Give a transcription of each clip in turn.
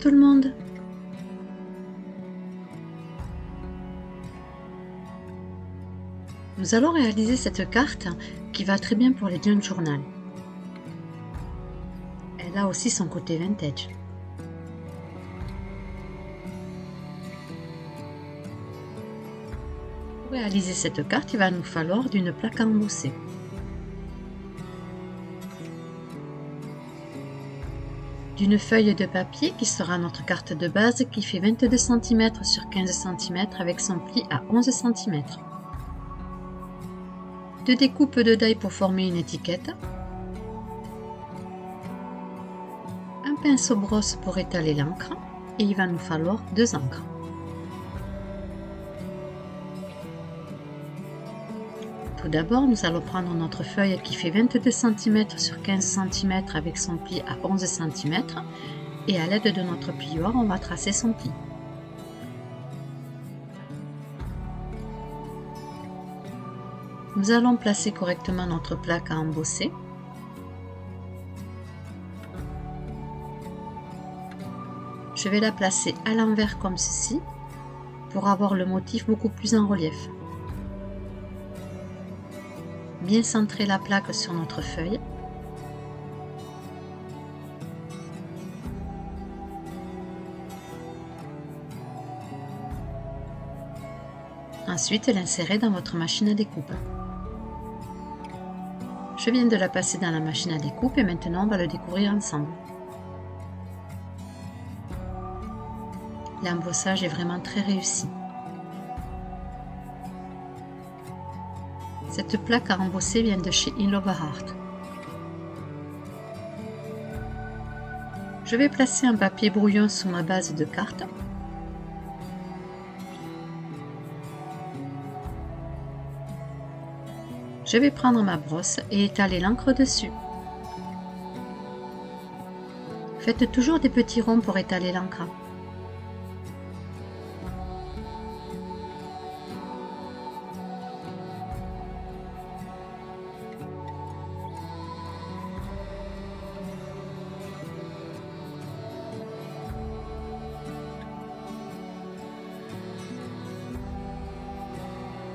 tout le monde! Nous allons réaliser cette carte qui va très bien pour les junk journal. Elle a aussi son côté vintage. Pour réaliser cette carte, il va nous falloir d'une plaque embossée. D'une feuille de papier qui sera notre carte de base qui fait 22 cm sur 15 cm avec son pli à 11 cm. Deux découpes de die pour former une étiquette. Un pinceau brosse pour étaler l'encre et il va nous falloir 2 encres. Tout d'abord, nous allons prendre notre feuille qui fait 22 cm sur 15 cm avec son pli à 11 cm et à l'aide de notre plioir, on va tracer son pli. Nous allons placer correctement notre plaque à embosser. Je vais la placer à l'envers comme ceci pour avoir le motif beaucoup plus en relief. Bien centrer la plaque sur notre feuille. Ensuite, l'insérer dans votre machine à découpe. Je viens de la passer dans la machine à découpe et maintenant on va le découvrir ensemble. L'embossage est vraiment très réussi. Cette plaque à embosser vient de chez In Love Art. Je vais placer un papier brouillon sous ma base de carte. Je vais prendre ma brosse et étaler l'encre dessus. Faites toujours des petits ronds pour étaler l'encre.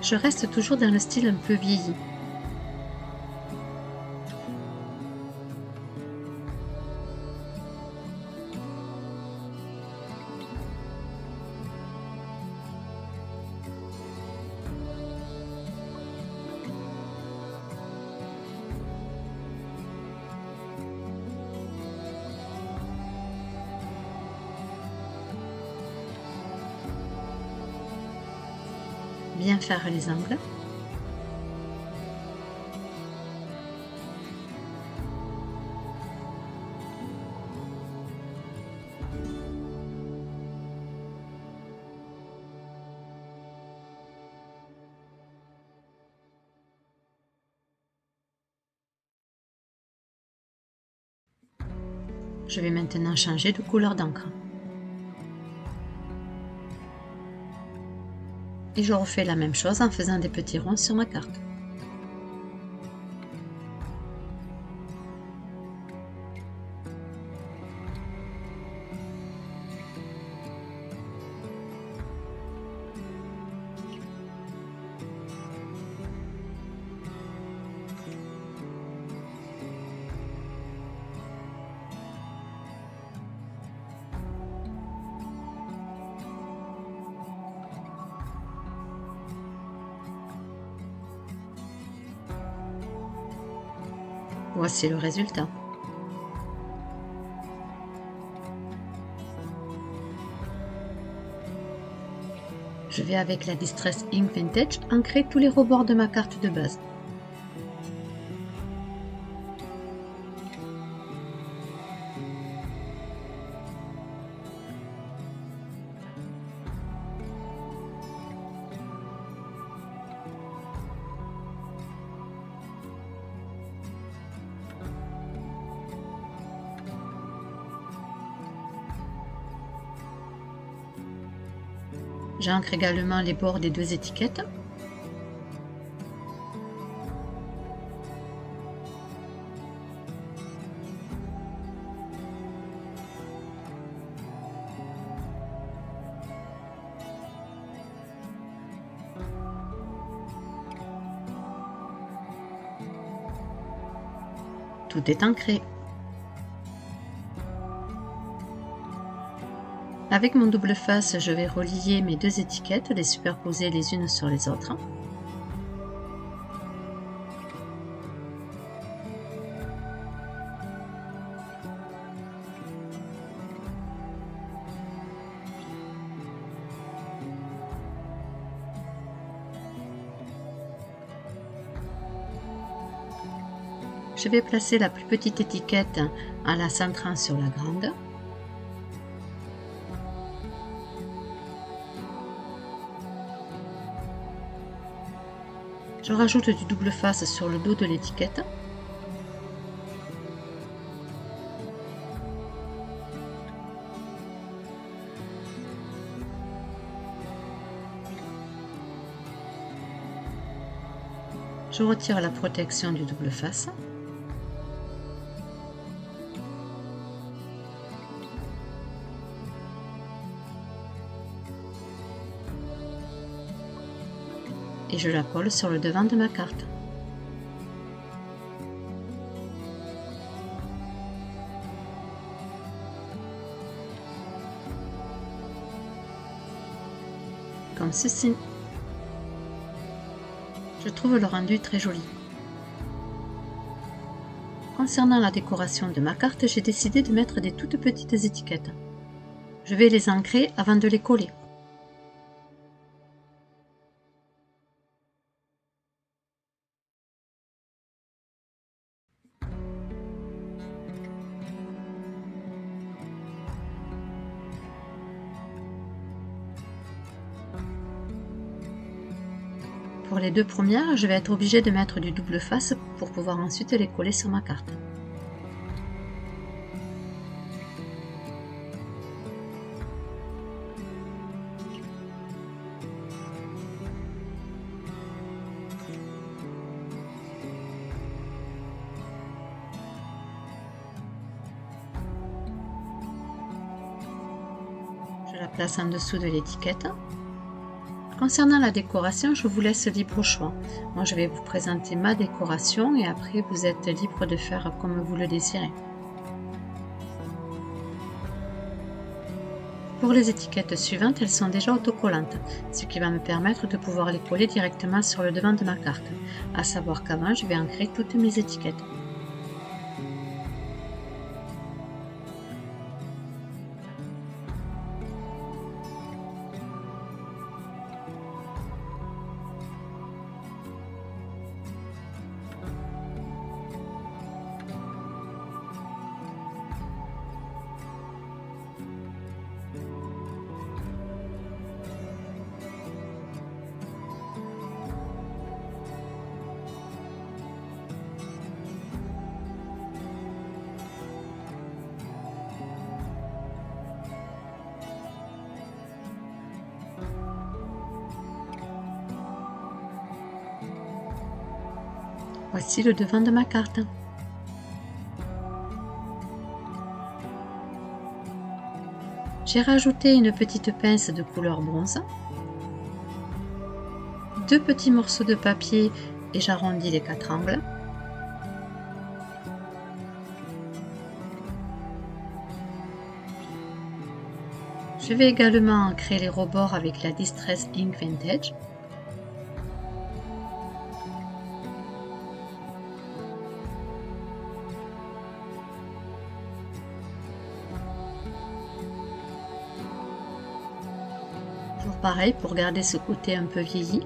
Je reste toujours dans le style un peu vieilli. Bien faire les angles. Je vais maintenant changer de couleur d'encre. Et je refais la même chose en faisant des petits ronds sur ma carte. Voici le résultat. Je vais avec la Distress Ink Vintage ancrer tous les rebords de ma carte de base. J'ancre également les bords des deux étiquettes. Tout est ancré. Avec mon double face, je vais relier mes deux étiquettes, les superposer les unes sur les autres. Je vais placer la plus petite étiquette en la centrant sur la grande. Je rajoute du double face sur le dos de l'étiquette. Je retire la protection du double face. Et je la colle sur le devant de ma carte. Comme ceci. Je trouve le rendu très joli. Concernant la décoration de ma carte, j'ai décidé de mettre des toutes petites étiquettes. Je vais les ancrer avant de les coller. Pour les deux premières, je vais être obligée de mettre du double face pour pouvoir ensuite les coller sur ma carte. Je la place en dessous de l'étiquette. Concernant la décoration, je vous laisse libre au choix. Moi, je vais vous présenter ma décoration et après, vous êtes libre de faire comme vous le désirez. Pour les étiquettes suivantes, elles sont déjà autocollantes, ce qui va me permettre de pouvoir les coller directement sur le devant de ma carte. À savoir qu'avant, je vais ancrer toutes mes étiquettes. Voici le devant de ma carte. J'ai rajouté une petite pince de couleur bronze, deux petits morceaux de papier et j'arrondis les quatre angles. Je vais également ancrer les rebords avec la Distress Ink Vintage. Toujours pareil pour garder ce côté un peu vieilli.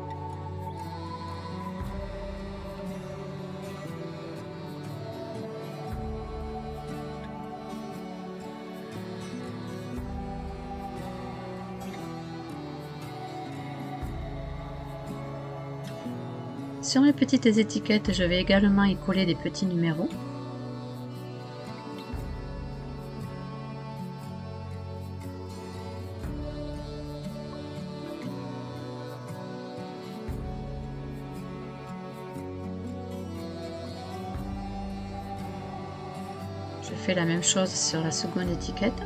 Sur mes petites étiquettes, je vais également y coller des petits numéros. Je fais la même chose sur la seconde étiquette.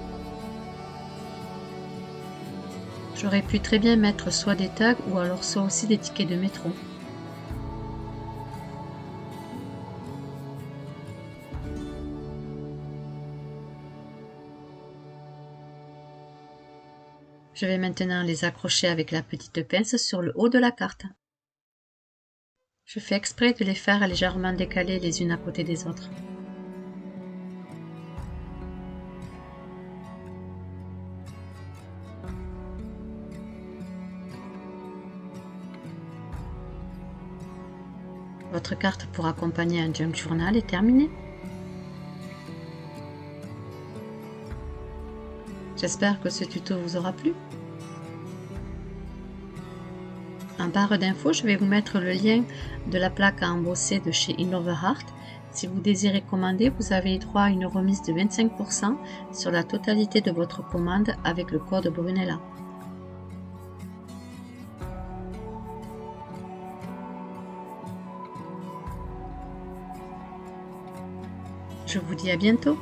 J'aurais pu très bien mettre soit des tags ou alors soit aussi des tickets de métro. Je vais maintenant les accrocher avec la petite pince sur le haut de la carte. Je fais exprès de les faire légèrement décalées les unes à côté des autres. Votre carte pour accompagner un junk journal est terminée. J'espère que ce tuto vous aura plu. En barre d'infos, je vais vous mettre le lien de la plaque à embosser de chez Innoverart. Si vous désirez commander, vous avez droit à une remise de 25% sur la totalité de votre commande avec le code Brunella. Je vous dis à bientôt.